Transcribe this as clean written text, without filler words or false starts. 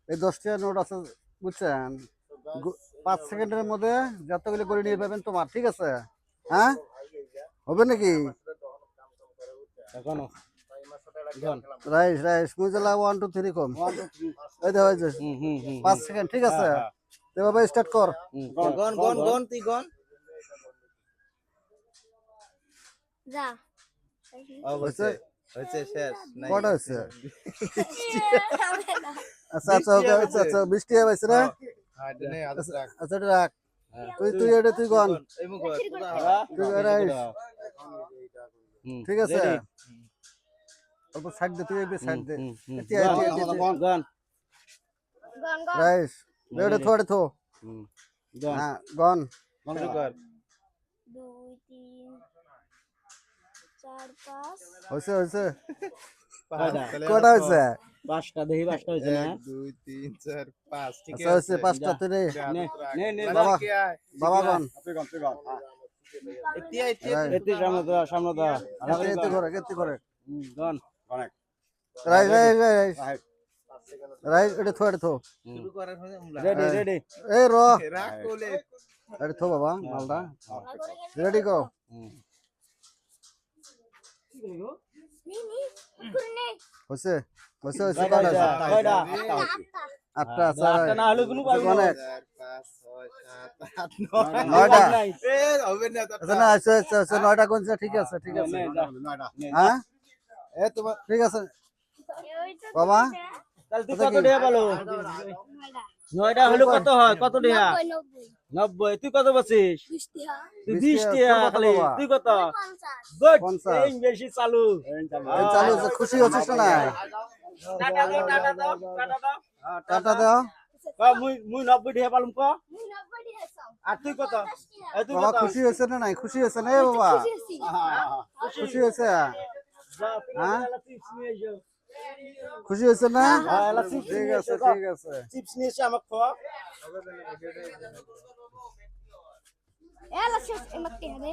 এই 10 টাকার নোট আছে বুঝছেন 5 সেকেন্ডের মধ্যে যতগুলো করে নিয়ে পাবেন তোমার ঠিক আছে হ্যাঁ হবে নাকি এখনো রাইস রাইস মুজলা 1 2 3 কম এই দেখো এই যে 5 সেকেন্ড ঠিক আছে তো বাবা স্টার্ট কর গন তুই গন যা হয়েছে হয়েছে শেষ নাই কটা হচ্ছে আচ্ছা আচ্ছা ওকে আচ্ছা আচ্ছা 20 টাকা পাইছে না আচ্ছা এটা রাখ তুই এটা তুই গন এই মুখ তুই রাইস ঠিক আছে অল্প সাইড দে তুই এই সাইড দে গন গন রাইস রেডি থোড়ে থো হ্যাঁ গন শুরু কর 2 3 4 5 হইছে হইছে কয়টা কটা হইছে 5টা দেখি 5টা হইছে না 1 2 3 4 5 ঠিক আচ্ছা হইছে পাঁচটা তুই নে নে বাবা বাবা গন এতি এতি সামনে দা এতে করে গন রাইস রাইস রাইস রাইস এটা থোড়ে থো শুরু করার রেডি রেডি এই র রাখ কোলে এটা থো বাবা মালটা রেডি কর নি নি করে নে হইছে হইছে হইছে কটা কয়টা আটটা আচ্ছা আটটা না হলে কোনো পাবি না অনেক 4 5 6 7 8 9 নয়টা এ হবে না আচ্ছা না আচ্ছা আচ্ছা আচ্ছা নয়টা কোনছে ঠিক আছে হ্যাঁ এ তোমার ঠিক আছে ওই তো বাবা তাহলে তুই কত টাকা পেলো 9টা হলো কত হয় কত টাকা 90 90 তুই কত বলছিস 20 টাকা তুই 20 20 টাকা টাকা, খালি বাবা। তুই কত 50 গুড 50 এই বেশি চালু এই চালু আছে, খুশি হচ্ছিস না টাটা দাও টাটা দাও টাটা দাও টাটা দাও মুই 90 টাকা পালুম ক 90 টাকা চাও আর তুই কত এই তুই বাবা কত খুশি হয়েছে না নাই খুশি হয়েছে না এ বাবা খুশি হয়েছে যা হ্যাঁ? পিলা চিপস নিয়ে এসো খুশি হয়েছে না এলা চিপস ঠিক নিয়ে আছে এসো ঠিক আছে চিপস নিয়ে এসে আমাকে খাওয়া এলা শেষ এমতে হবে